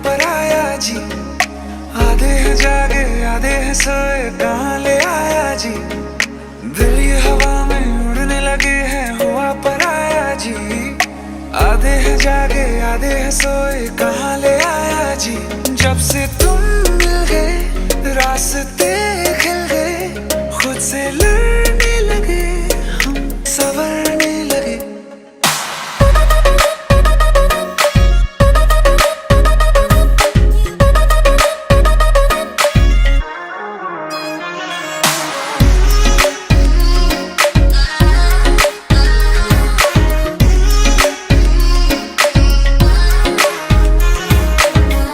पराया जी। आधे हैं जागे आधे हैं सोए, कहाँ ले आया जी। दिल ये हवा में उड़ने लगे हैं, हुआ पराया जी। आधे हैं जागे आधे हैं सोए, कहाँ ले आया जी। जब से तुम मिल गए रास्ते खिल गए, खुद से लड़ने लगे हम, संवरने लगे।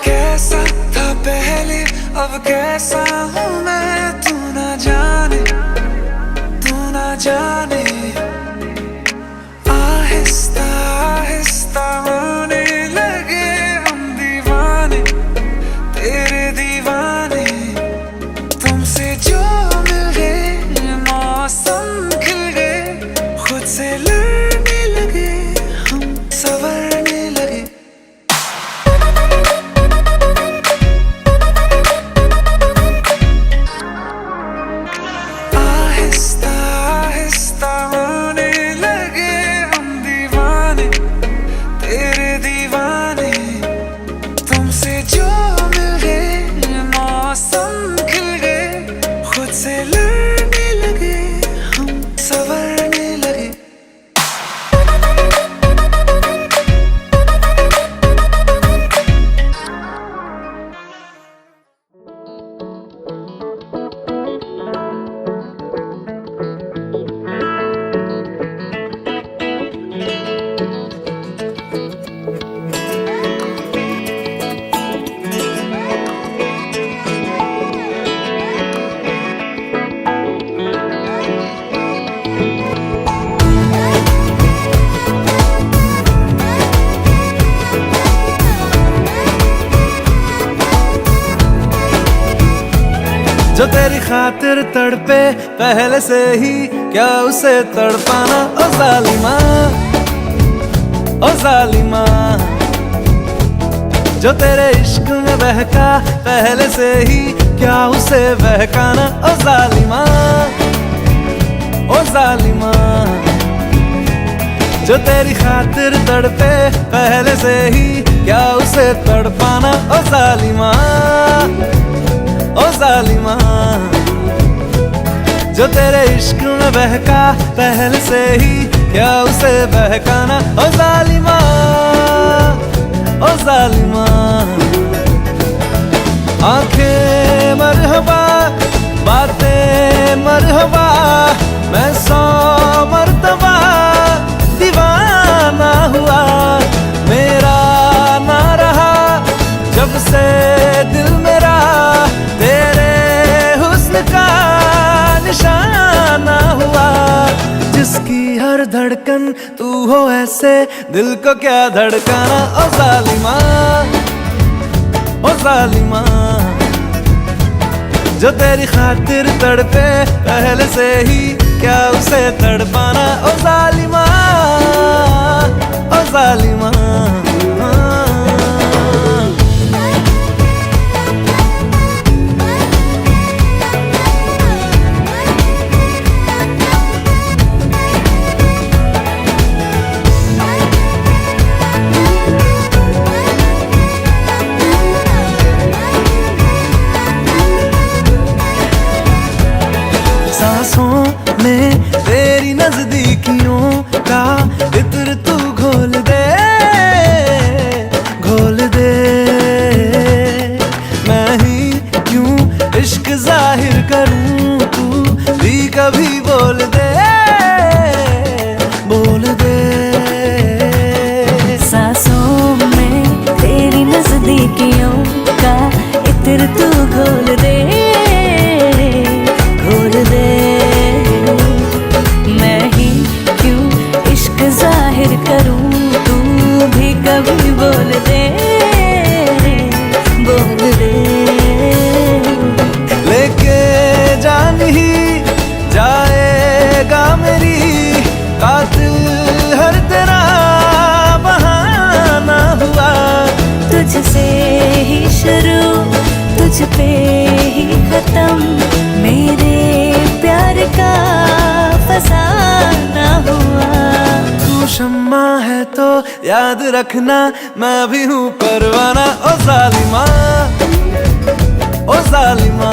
कैसा था पहले अब कैसा हूँ मैं, तू ना जाने तू ना जाने। आहिस्ता आहिस्ता होने लगे हम दीवाने, तेरे दीवाने। तुमसे जो मिल गए मौसम खिल गए, खुद से लड़ने लगे हम, संवरने लगे। आहिस्ता आहिस्ता होने लगे हम दीवाने, तेरे दीवाने। तुमसे जो मिल गए मौसम खिल गए, खुद से लड़ने लगे हम, संवरने लगे। जो तेरी खातिर तड़पे पहले से ही, क्या उसे तड़पाना ओ जालिमा, ओ जालिमा। जो तेरे इश्क में बहका पहले से ही, क्या उसे बहकाना ओ जालिमा, ओ जालिमा। जो तेरी खातिर तड़पे पहले से ही, क्या उसे तड़पाना ओ जालिमा, ओ जालिमा। जो तेरे इश्क में बहका पहले से ही, क्या उसे बहकाना ओ जालिमा, ओ जालिमा। आंखें मरहबा बातें मरहबा, मैं 100 मर्तबा दीवाना हुआ। मेरा ना रहा जब से दिल मेरा, तेरे हुस्न का निशाना हुआ। जिसकी हर धड़कन तू हो ऐसे, दिल को क्या धड़काना ओ जालिमा, ओ जालिमा। जो तेरी खातिर तड़पे पहले से ही, क्या उसे तड़पाना ओ जालिमा, ओ जालिमा। सांसों में तेरी नजदीकियों का इत्र तू घोल दे, घोल दे। मैं ही क्यों इश्क जाहिर करूं, तू भी कभी बोल दे, बोल दे। सांसों में तेरी नजदीकियों का इत्र तू घोल दे, घोल दे। मैं ही क्यों इश्क जाहिर करूं, तू भी कभी बोल दे, बोल दे। लेके जान ही जाएगा पे ही खत्म मेरे प्यार का फसाना हुआ। तू शम्मा है तो याद रखना मैं भी हूँ परवाना। ओ जालिमा, ओ जालिमा,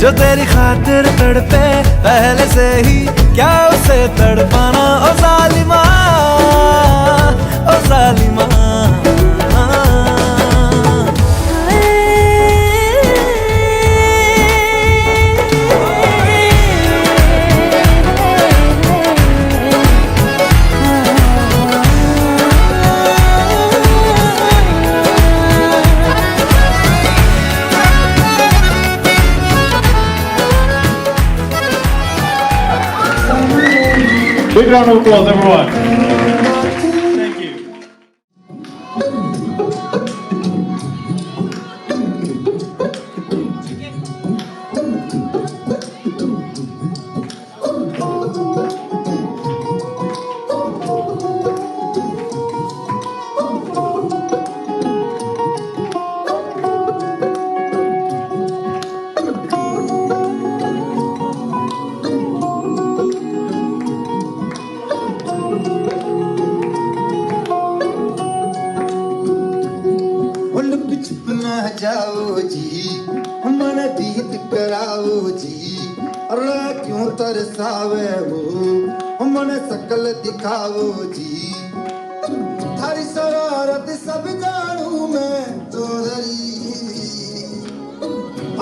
जो तेरी खातिर तड़पे पहले से ही क्या उसे तड़पाना। ओ जालिमा, ओ जालिमा। Big round of applause, everyone. Thank you. ना जाओ जी, मन बीत कराओ जी, अरे क्यों तरसावे वो मन सकल दिखाओ जी। थारी शरारत सब जानू मैं चौधरी,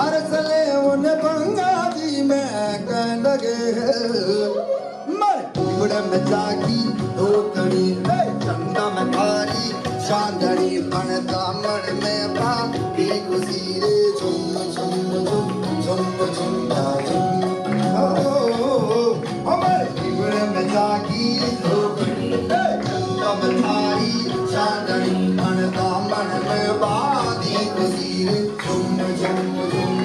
हर सले उन बंगा जी मैं कह लगे मर उड़ में जागी धोकड़ी चंदा में थारी चांदनी बन दामन में बाकी खुशी रे झुम झुम झुम झुम झुम अमर उड़ में जागी धोकड़ी चंदा में थारी चांदनी बन दामन में बाकी खुशी रे झुम झुम झुम झुम।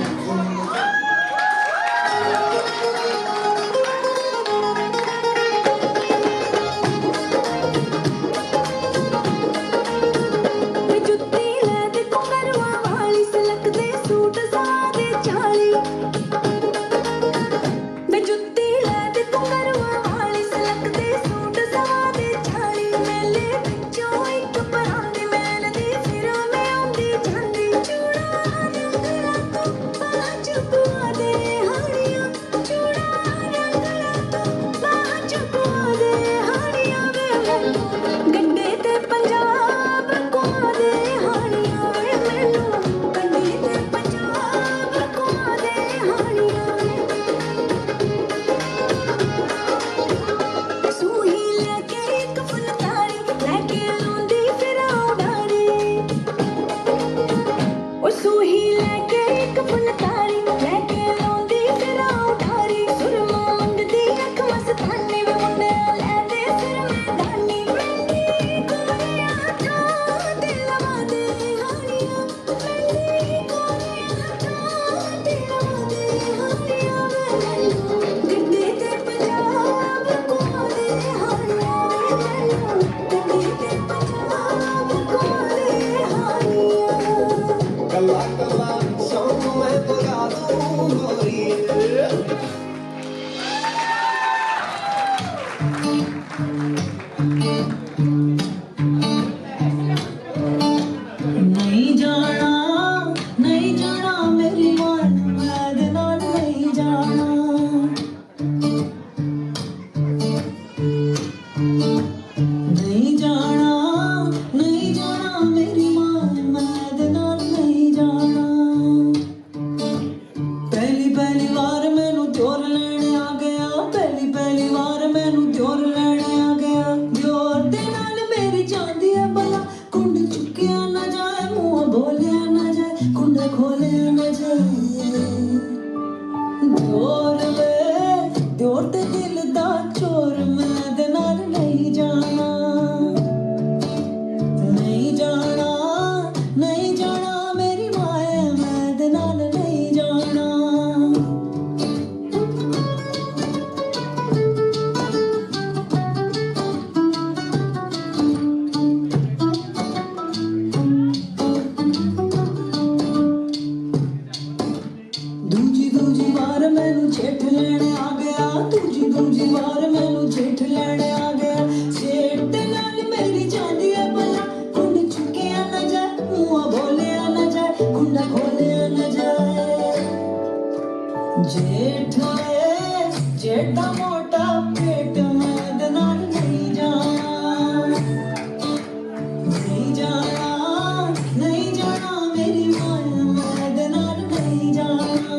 पहली लैण आ गया जेठ नाल मेरी जांदी है भला कुंड चुकिया ना जाए मुंह बोलिया ना जाए कुंडा खोलिया ना जाए जेठ जेठा मोटा पेट में दनार नहीं जाना नहीं जाना नहीं जाना मेरी माया में दनार नहीं जाना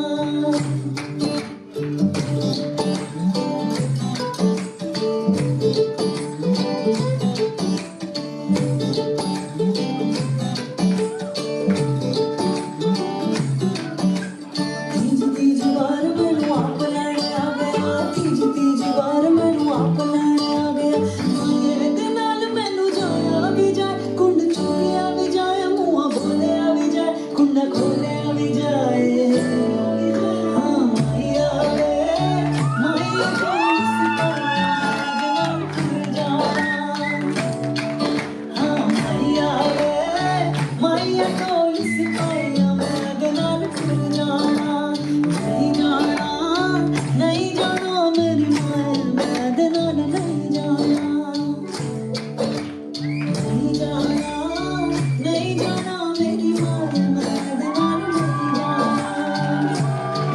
तीज बार मैनू आप लैण आ गया तीज बार मैनू आप लैण आ गया माये दे नाल मैनू जाया भी जाए कुंड चुकिया भी जाए मुंह बोलिया भी जाए कुंडा खोलिया भी जाए हाँ माया वे माया को हाँ माया वे माया को सिखाया मैं दे नाल फिर जाना नहीं जाना नहीं जाना मेरी माया मैं दे नाल नहीं जाना नहीं जाना नहीं जाना मेरी माया मैं दे नाल नहीं जाना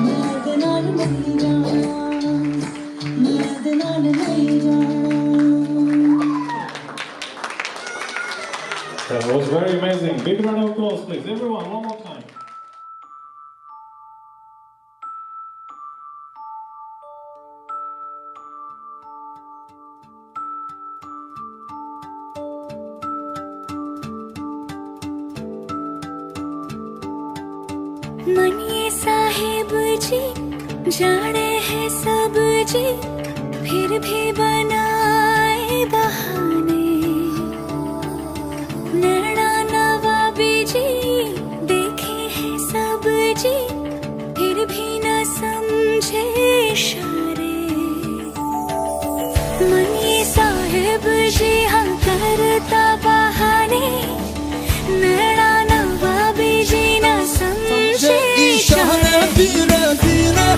मैं दे नाल नहीं जाना मैं दे नाल नहीं जाना That was very amazing. Big round of applause, please. Everyone, one more time. मनिए Sahib जी जाने हैं सब जी फिर भी बनाए बहाने नैना नवाबी जी देखे हैं सब जी फिर भी न समझे इशारे मनिए साहिब जी हम करता बहाने नैना नवाबी जी न समझे इशारे धीरे धीरे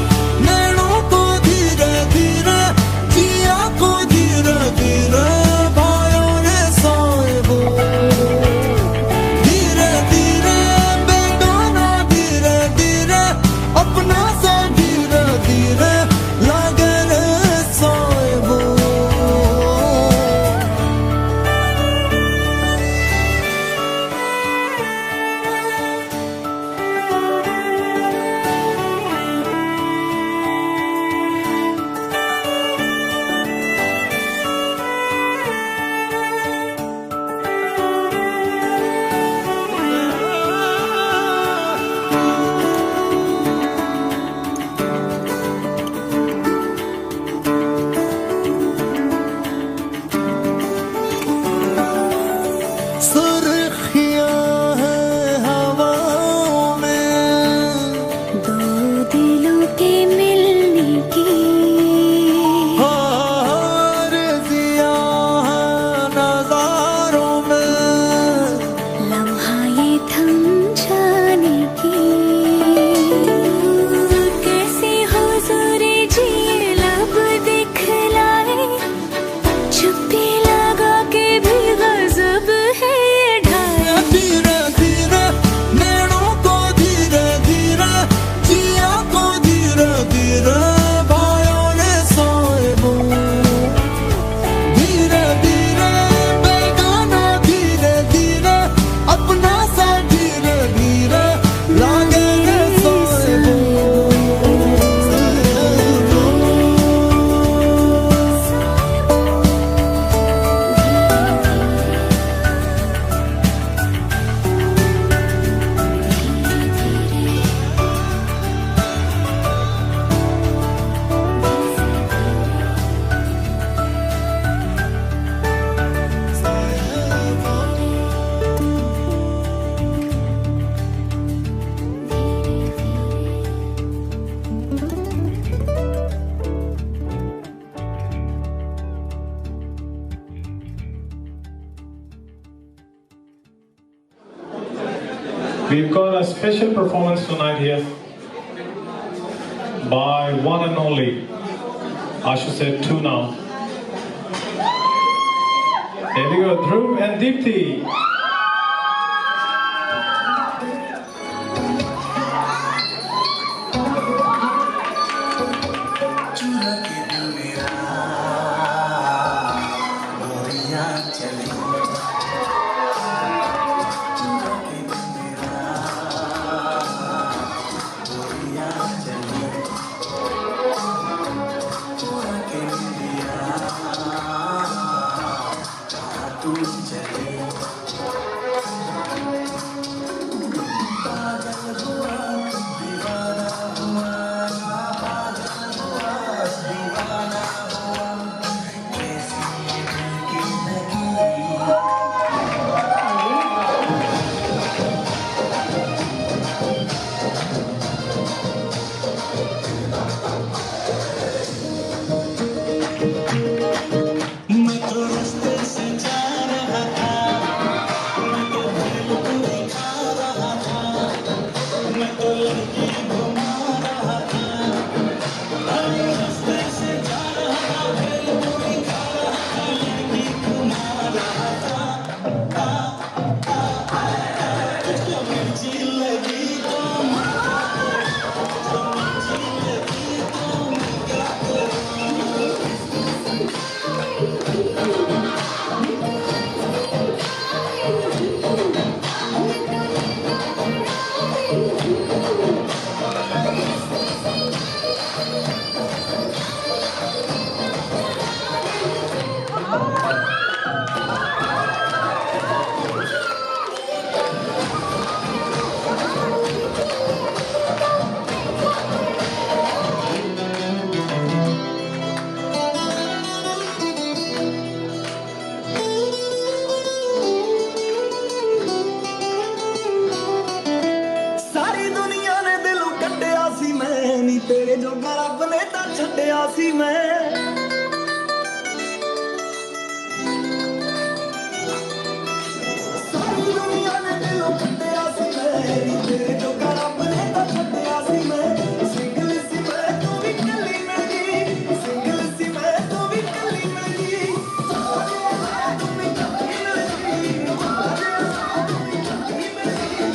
नैनों को धीरे धीरे जिया को धीरे धीरे भाइयों ने साहिबो धीरे धीरे बेगाना धीरे धीरे अपना सा धीरे धीरे लागे रे साहिबो सुर्खियां हैं हवाओं में दो दिलों के मिलने की आरज़ियां हैं नज़ारों में लम्हा ये थम जाने की कैसी हुज़ूरी जी लब दिखलाए चुप्पी लगा के भी गज़ब है ढाई धीरे धीरे नैनों को धीरे धीरे जिया को धीरे धीरे भाइयों ने साहिबो धीरे धीरे बेगाना धीरे धीरे अपना सा धीरे धीरे लागे रे साहिबो We've got a special performance tonight here by one and only, I should say two now, Here we go, Dhruv and Deepthi. चुरा के दिल मेरा गोरियां चली चुरा के दिल मेरा गोरियां चली चुरा के दिल मेरा कहाँ तू चली पागल हुआ दीवाना हुआ पागल हुआ दीवाना हुआ कैसी ये दिल की नगीरी मैं तो रास्ते से जा रहा था मैं तो भेलपुरी खा रहा था मैं तो लड़की घुमा रहा था अरे रास्ते से जा रहा था भेलपुरी खा रहा था लड़की घुमा रहा था तुझको मिर्ची लगी तो तुझको मिर्ची लगी तो मैं क्या करूं सारी दुनिया ने दिलों कट्टिया सी मैं नी तेरे जो रब ने तां छड्डिया सी मैं सारी दुनिया ने दिलों कट्टिया सी मैं नी तेरे जो रब ने तां छड्डिया सी मैं सिंगल सी मैं तू भी कली मिल गई सिंगल सी मैं तू भी कली मिल गई सारे तू भी कली मिल गई सारे तू भी कली मिल गई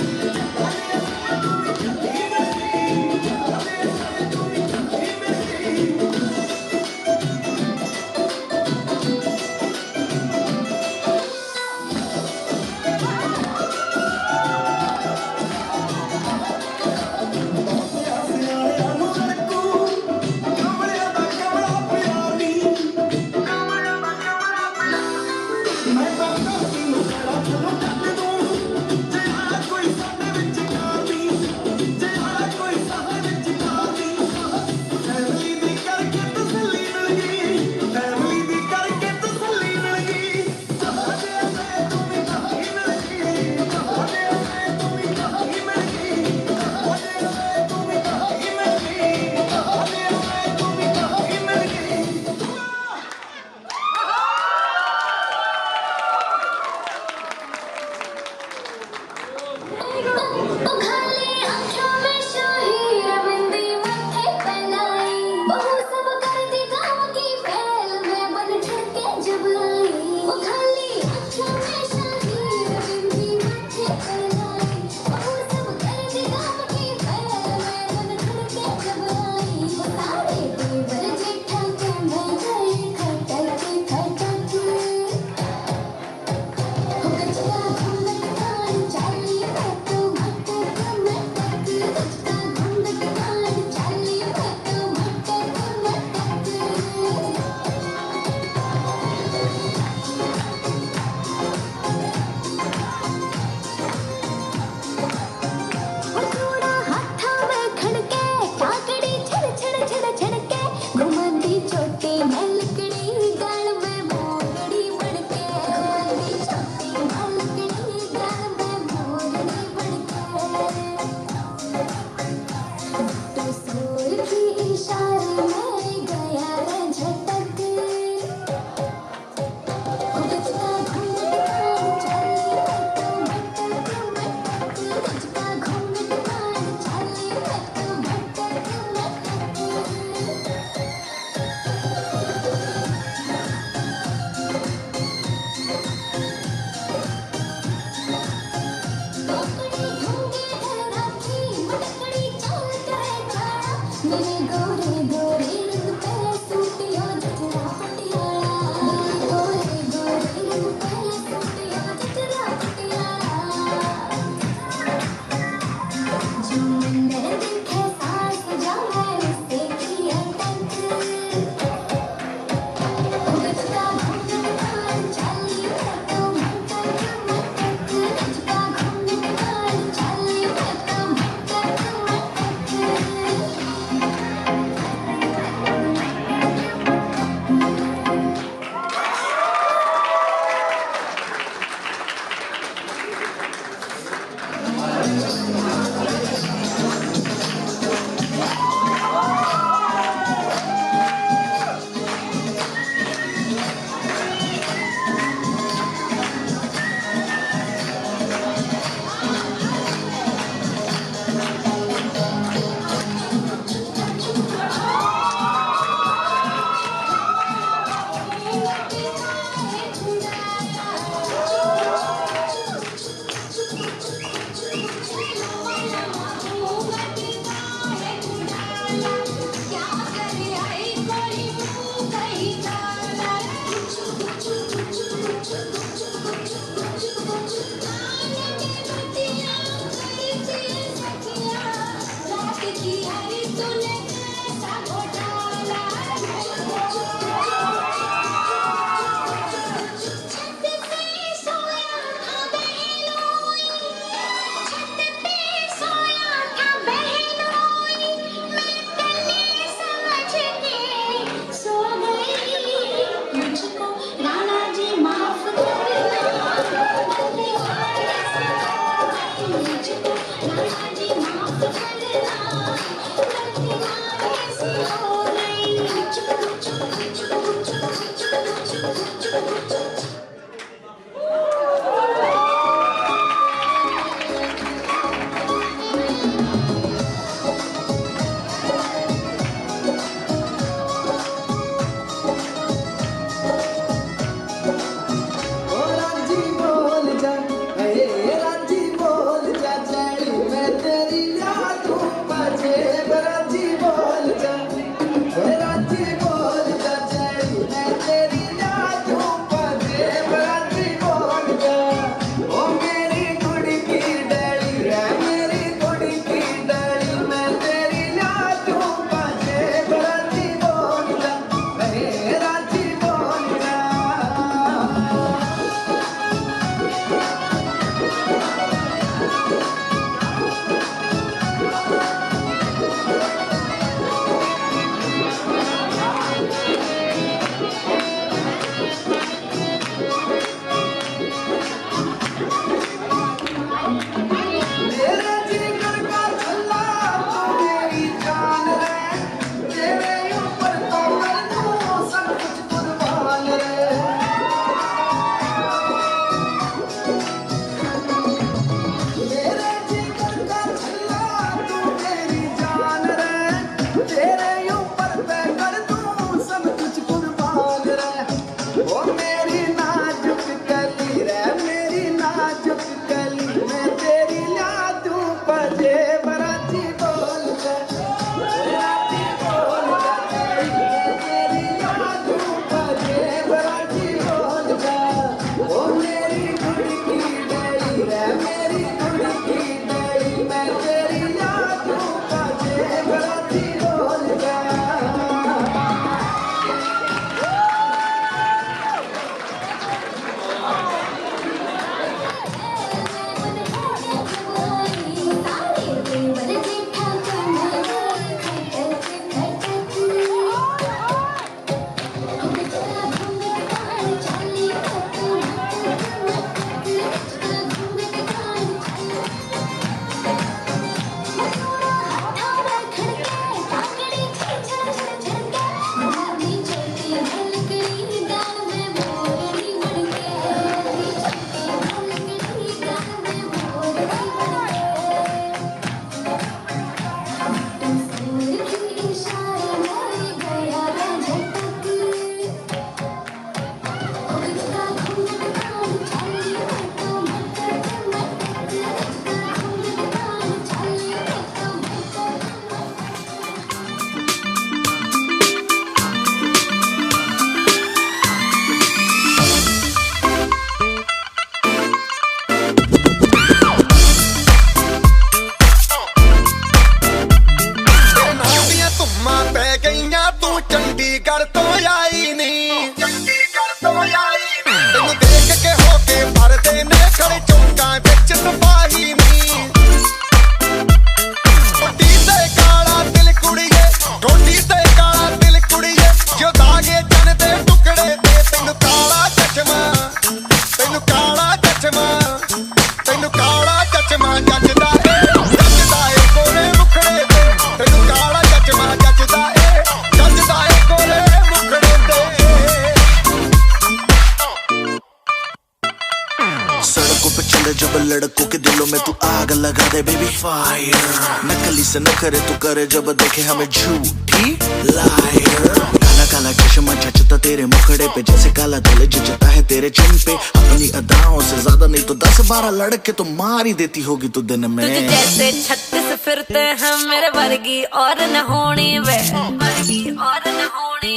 जब लड़कों के दिलों में तू आग लगा दे बेबी फायर, नकली से न करे तू करे जब देखे हमें झूठी लायर। काला काला चश्मा जचता तेरे मुखड़े पे जैसे काला दिल जचता है तेरे चिन पे। अपनी अदाओं से ज्यादा नहीं तो 10-12 लड़के तो मार ही देती होगी तू दिन में। तुझे जैसे 36 फिरते हैं मेरे वर्गी और न होनी वे, वर्गी और न होनी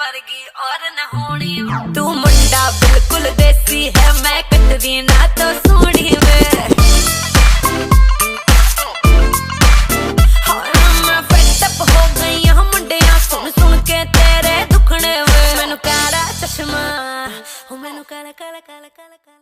वर्गी और न होनी। तू मुंडा बिल्कुल देसी है, मैं कटरीना तो सोनी वे। मैं फिट मैनू काला काला काला काला काला